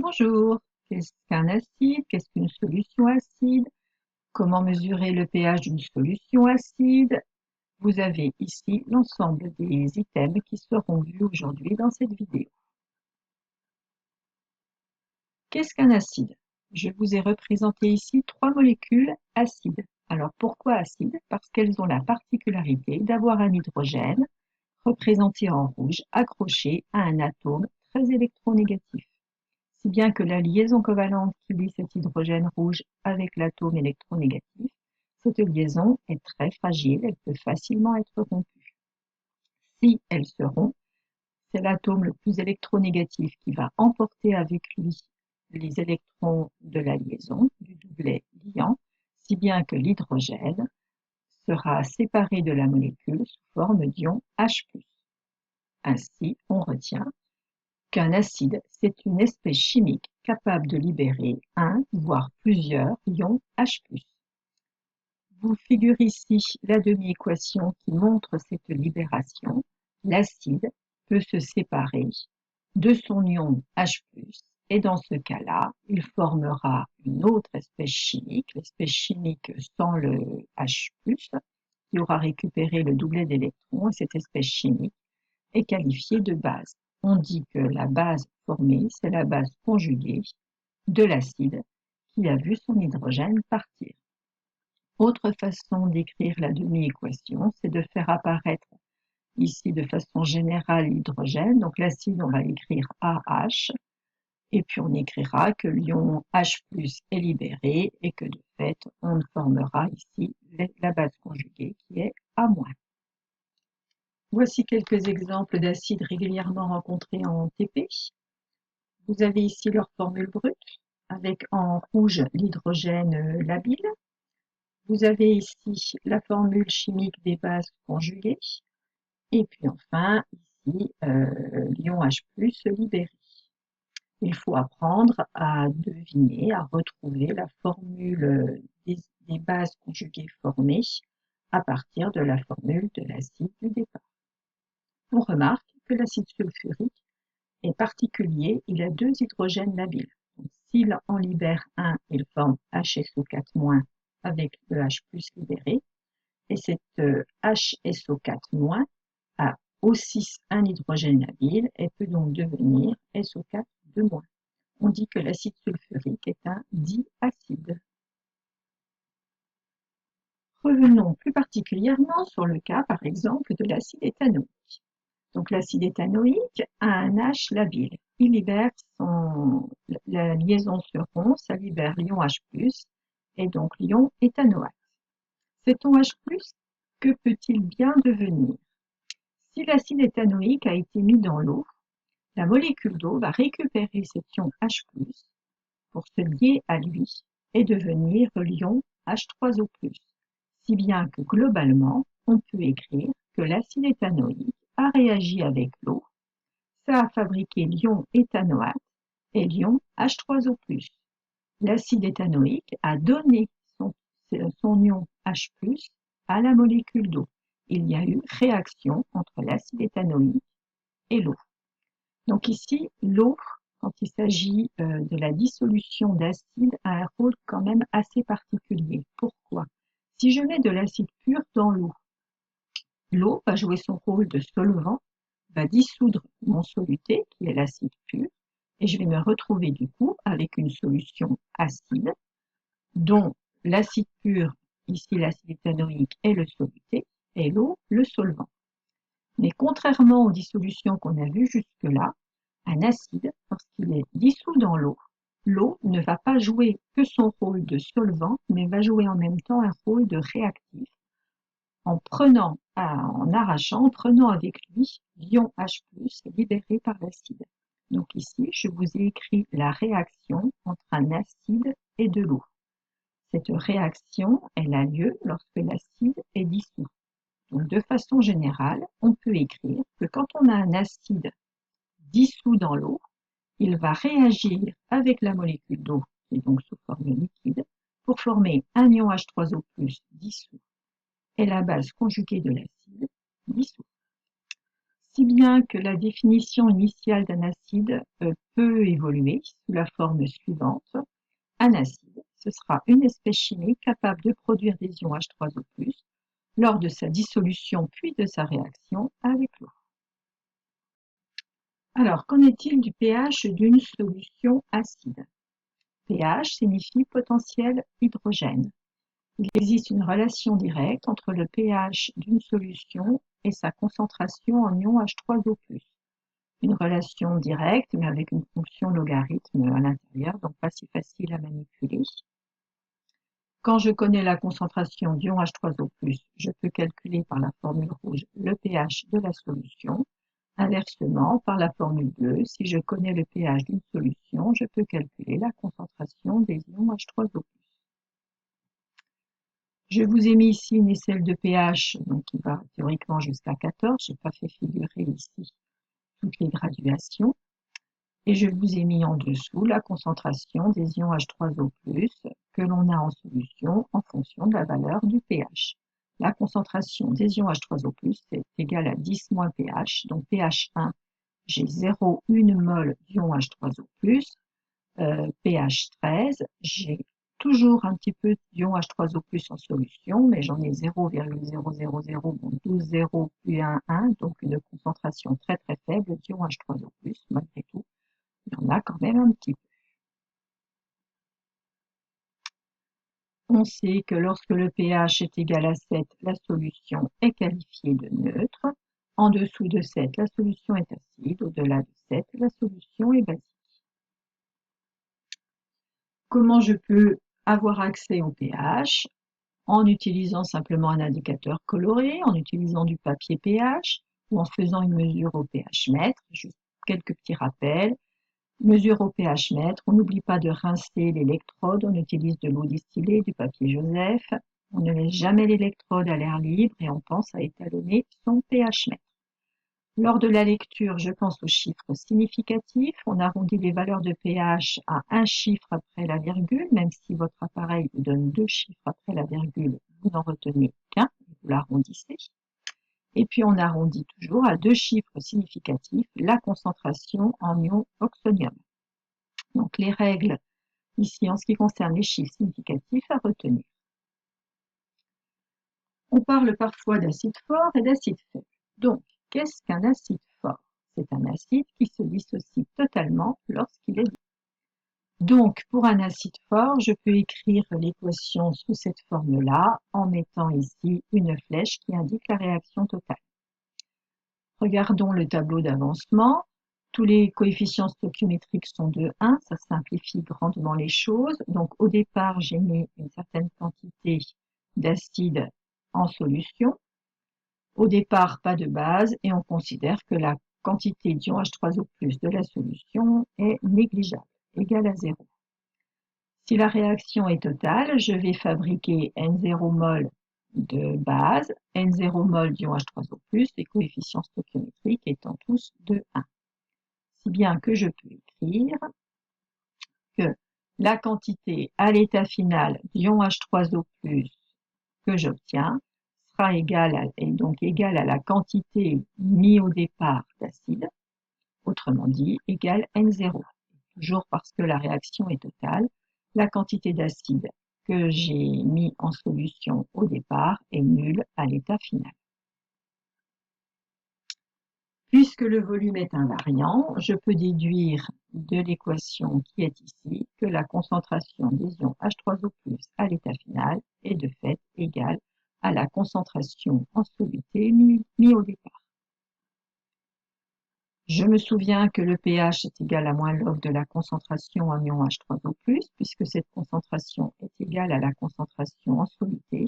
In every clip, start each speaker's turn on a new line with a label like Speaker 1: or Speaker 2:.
Speaker 1: Bonjour, qu'est-ce qu'un acide? Qu'est-ce qu'une solution acide? Comment mesurer le pH d'une solution acide? Vous avez ici l'ensemble des items qui seront vus aujourd'hui dans cette vidéo. Qu'est-ce qu'un acide? Je vous ai représenté ici 3 molécules acides. Alors pourquoi acides? Parce qu'elles ont la particularité d'avoir un hydrogène représenté en rouge accroché à un atome très électronégatif. Si bien que la liaison covalente qui lie cet hydrogène rouge avec l'atome électronégatif, cette liaison est très fragile, elle peut facilement être rompue. Si elle se rompt, c'est l'atome le plus électronégatif qui va emporter avec lui les électrons de la liaison, du doublet liant, si bien que l'hydrogène sera séparé de la molécule sous forme d'ion H+. Ainsi, on retient qu'un acide, c'est une espèce chimique capable de libérer un, voire plusieurs ions H+. Vous figure ici la demi-équation qui montre cette libération. L'acide peut se séparer de son ion H+, et dans ce cas-là, il formera une autre espèce chimique, l'espèce chimique sans le H+, qui aura récupéré le doublet d'électrons, et cette espèce chimique est qualifiée de base. On dit que la base formée, c'est la base conjuguée de l'acide qui a vu son hydrogène partir. Autre façon d'écrire la demi-équation, c'est de faire apparaître ici de façon générale l'hydrogène. Donc l'acide, on va écrire AH, et puis on écrira que l'ion H+ est libéré et que de fait, on formera ici la base conjuguée qui est A-. Voici quelques exemples d'acides régulièrement rencontrés en TP. Vous avez ici leur formule brute, avec en rouge l'hydrogène labile. Vous avez ici la formule chimique des bases conjuguées. Et puis enfin, ici, l'ion H+ libéré. Il faut apprendre à deviner, à retrouver la formule des bases conjuguées formées à partir de la formule de l'acide du départ. On remarque que l'acide sulfurique est particulier, il a 2 hydrogènes labiles. S'il en libère un, il forme HSO4- avec le H+ libéré, et cette HSO4- a aussi un hydrogène labile et peut donc devenir SO4-. On dit que l'acide sulfurique est un diacide. Revenons plus particulièrement sur le cas, par exemple, de l'acide éthanoïque. Donc l'acide éthanoïque a un H labile. Il libère la liaison se rompt, ça libère l'ion H+, et donc l'ion éthanoate. Cet ion H+, que peut-il bien devenir? Si l'acide éthanoïque a été mis dans l'eau, la molécule d'eau va récupérer cet ion H+, pour se lier à lui et devenir l'ion H3O+, si bien que globalement, on peut écrire que l'acide éthanoïque a réagi avec l'eau, ça a fabriqué l'ion éthanoate et l'ion H3O+. L'acide éthanoïque a donné son ion H+, à la molécule d'eau. Il y a eu réaction entre l'acide éthanoïque et l'eau. Donc ici, l'eau, quand il s'agit de la dissolution d'acide, a un rôle quand même assez particulier. Pourquoi? Si je mets de l'acide pur dans l'eau, l'eau va jouer son rôle de solvant, va dissoudre mon soluté, qui est l'acide pur, et je vais me retrouver du coup avec une solution acide, dont l'acide pur, ici l'acide éthanoïque, est le soluté, et l'eau le solvant. Mais contrairement aux dissolutions qu'on a vues jusque-là, un acide, lorsqu'il est dissous dans l'eau, l'eau ne va pas jouer que son rôle de solvant, mais va jouer en même temps un rôle de réactif, en arrachant, en prenant avec lui l'ion H+, libéré par l'acide. Donc ici, je vous ai écrit la réaction entre un acide et de l'eau. Cette réaction, elle a lieu lorsque l'acide est dissous. Donc de façon générale, on peut écrire que quand on a un acide dissous dans l'eau, il va réagir avec la molécule d'eau, qui est donc sous forme liquide, pour former un ion H3O+ dissous et la base conjuguée de l'acide dissous. Si bien que la définition initiale d'un acide peut évoluer sous la forme suivante. Un acide, ce sera une espèce chimique capable de produire des ions H3O+, lors de sa dissolution puis de sa réaction avec l'eau. Alors, qu'en est-il du pH d'une solution acide? pH signifie potentiel hydrogène. Il existe une relation directe entre le pH d'une solution et sa concentration en ion H3O+. Une relation directe, mais avec une fonction logarithme à l'intérieur, donc pas si facile à manipuler. Quand je connais la concentration d'ion H3O+, je peux calculer par la formule rouge le pH de la solution. Inversement, par la formule bleue, si je connais le pH d'une solution, je peux calculer la concentration des ions H3O+. Je vous ai mis ici une échelle de pH donc qui va théoriquement jusqu'à 14. Je n'ai pas fait figurer ici toutes les graduations. Et je vous ai mis en dessous la concentration des ions H3O+, que l'on a en solution en fonction de la valeur du pH. La concentration des ions H3O+, est égale à 10 moins pH, donc pH 1, j'ai 0,1 mol d'ion H3O+, pH 13, j'ai toujours un petit peu d'ion H3O+, en solution, mais j'en ai 0,000, donc 12 0 puis 1, donc une concentration très très faible d'ion H3O+, malgré tout. Il y en a quand même un petit peu. On sait que lorsque le pH est égal à 7, la solution est qualifiée de neutre. En dessous de 7, la solution est acide. Au-delà de 7, la solution est basique. Comment je peux avoir accès au pH? En utilisant simplement un indicateur coloré, en utilisant du papier pH ou en faisant une mesure au pH mètre. Juste quelques petits rappels. Mesure au pH mètre, on n'oublie pas de rincer l'électrode, on utilise de l'eau distillée, du papier Joseph, on ne laisse jamais l'électrode à l'air libre et on pense à étalonner son pH mètre. Lors de la lecture, je pense aux chiffres significatifs, on arrondit les valeurs de pH à un chiffre après la virgule, même si votre appareil vous donne 2 chiffres après la virgule, vous n'en retenez qu'un, vous l'arrondissez. Et puis on arrondit toujours à 2 chiffres significatifs la concentration en ion oxonium. Donc les règles ici en ce qui concerne les chiffres significatifs à retenir. On parle parfois d'acide fort et d'acide faible. Donc, qu'est-ce qu'un acide fort? C'est un acide qui se dissocie totalement lorsqu'il est dissous. Donc, pour un acide fort, je peux écrire l'équation sous cette forme-là en mettant ici une flèche qui indique la réaction totale. Regardons le tableau d'avancement. Tous les coefficients stoichiométriques sont de 1, ça simplifie grandement les choses. Donc au départ, j'ai mis une certaine quantité d'acide en solution. Au départ, pas de base et on considère que la quantité d'ion H3O+ de la solution est négligeable, égale à 0. Si la réaction est totale, je vais fabriquer N0 mol de base, N0 mol d'ion H3O+, les coefficients stoichiométriques étant tous de 1. Si bien que je peux écrire que la quantité à l'état final d'ion H3O+, que j'obtiens sera égale à la quantité mise au départ d'acide, autrement dit égale N0. Toujours parce que la réaction est totale, la quantité d'acide que j'ai mis en solution au départ est nulle à l'état final. Puisque le volume est invariant, je peux déduire de l'équation qui est ici que la concentration des ions H3O+ à l'état final est de fait égale à la concentration en soluté mis au départ. Je me souviens que le pH est égal à moins log de la concentration en ion H3O+, puisque cette concentration est égale à la concentration en soluté.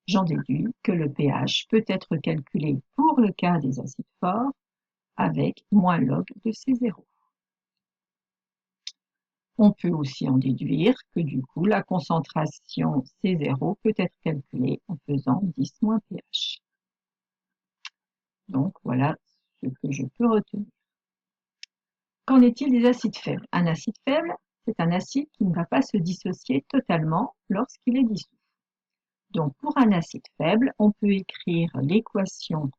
Speaker 1: J'en déduis que le pH peut être calculé pour le cas des acides forts avec moins log de C0. On peut aussi en déduire que du coup la concentration C0 peut être calculée en faisant 10 moins pH. Donc voilà ce que je peux retenir. Qu'en est-il des acides faibles? Un acide faible, c'est un acide qui ne va pas se dissocier totalement lorsqu'il est dissous. Donc pour un acide faible, on peut écrire l'équation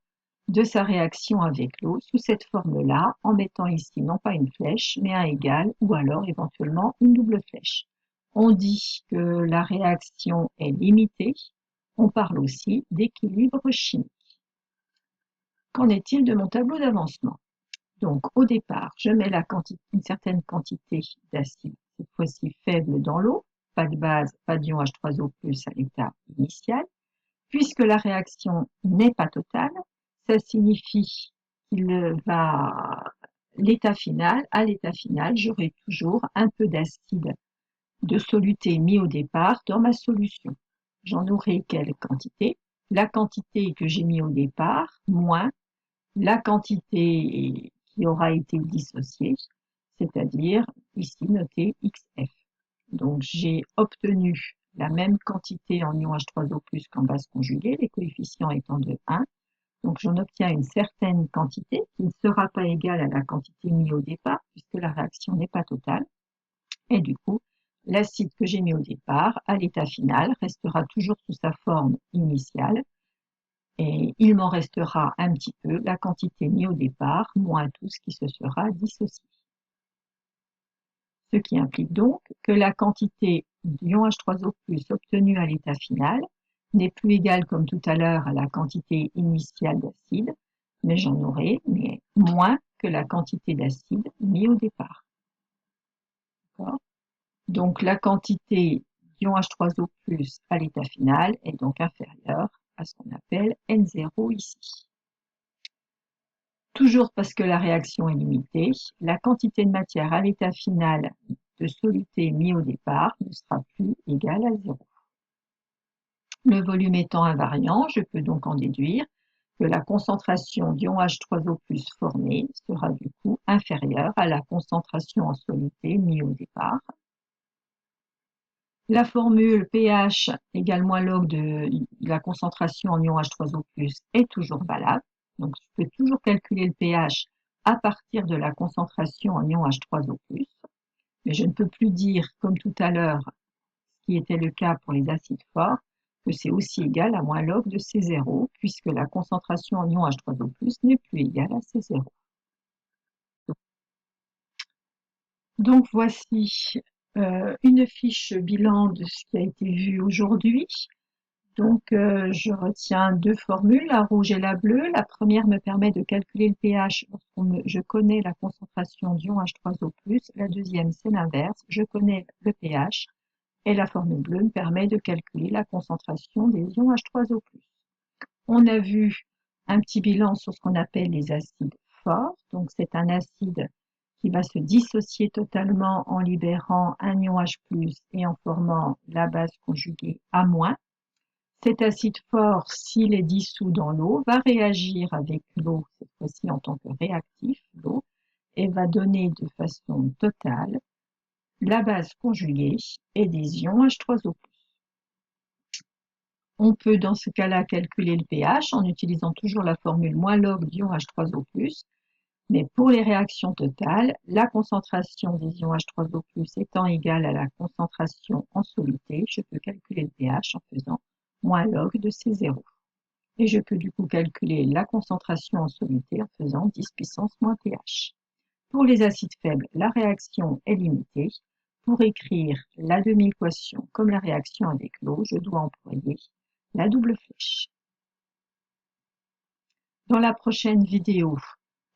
Speaker 1: de sa réaction avec l'eau sous cette forme-là, en mettant ici non pas une flèche, mais un égal, ou alors éventuellement une double flèche. On dit que la réaction est limitée, on parle aussi d'équilibre chimique. Qu'en est-il de mon tableau d'avancement? Donc au départ, je mets une certaine quantité d'acide, cette fois-ci faible dans l'eau, pas de base, pas d'ion H3O+ à l'état initial. Puisque la réaction n'est pas totale, ça signifie à l'état final, j'aurai toujours un peu d'acide de soluté mis au départ dans ma solution. J'en aurai quelle quantité? La quantité que j'ai mis au départ, moins la quantité qui aura été dissociée, c'est-à-dire ici noté XF. Donc j'ai obtenu la même quantité en ion H3O+ qu'en base conjuguée, les coefficients étant de 1. Donc j'en obtiens une certaine quantité qui ne sera pas égale à la quantité mise au départ, puisque la réaction n'est pas totale. Et du coup, l'acide que j'ai mis au départ, à l'état final, restera toujours sous sa forme initiale. Et il m'en restera un petit peu la quantité mise au départ, moins tout ce qui se sera dissocié. Ce qui implique donc que la quantité d'ion H3O+ obtenue à l'état final n'est plus égale comme tout à l'heure à la quantité initiale d'acide, mais j'en aurai moins que la quantité d'acide mise au départ. Donc la quantité d'ion H3O+ à l'état final est donc inférieure à ce qu'on appelle N0 ici. Toujours parce que la réaction est limitée, la quantité de matière à l'état final de soluté mis au départ ne sera plus égale à 0. Le volume étant invariant, je peux donc en déduire que la concentration d'ion H3O+ formée sera du coup inférieure à la concentration en soluté mis au départ. La formule pH égale moins log de la concentration en ion H3O+ est toujours valable. Donc, je peux toujours calculer le pH à partir de la concentration en ion H3O+, mais je ne peux plus dire, comme tout à l'heure, ce qui était le cas pour les acides forts, que c'est aussi égal à moins log de C0, puisque la concentration en ion H3O+ n'est plus égale à C0. Donc, voici une fiche bilan de ce qui a été vu aujourd'hui. Donc, je retiens deux formules, la rouge et la bleue. La première me permet de calculer le pH lorsque je connais la concentration d'ion H3O+. La deuxième, c'est l'inverse, je connais le pH. Et la formule bleue me permet de calculer la concentration des ions H3O+. On a vu un petit bilan sur ce qu'on appelle les acides forts. Donc, c'est un acide qui va se dissocier totalement en libérant un ion H+, et en formant la base conjuguée A-. Cet acide fort, s'il est dissous dans l'eau, va réagir avec l'eau, cette fois-ci en tant que réactif, l'eau, et va donner de façon totale la base conjuguée et des ions H3O+. On peut dans ce cas-là calculer le pH en utilisant toujours la formule moins log d'ion H3O+, mais pour les réactions totales, la concentration des ions H3O+ étant égale à la concentration en soluté, je peux calculer le pH en faisant moins log de C0. Et je peux du coup calculer la concentration en soluté en faisant 10 puissance moins pH. Pour les acides faibles, la réaction est limitée. Pour écrire la demi-équation comme la réaction avec l'eau, je dois employer la double flèche. Dans la prochaine vidéo,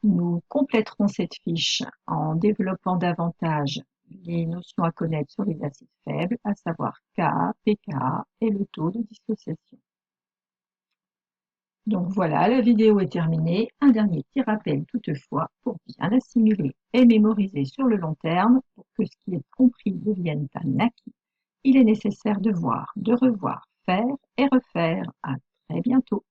Speaker 1: nous compléterons cette fiche en développant davantage les notions à connaître sur les acides faibles, à savoir Ka, pKa et le taux de dissociation. Donc voilà, la vidéo est terminée. Un dernier petit rappel toutefois, pour bien assimiler et mémoriser sur le long terme, pour que ce qui est compris devienne un acquis, il est nécessaire de voir, de revoir, faire et refaire. À très bientôt.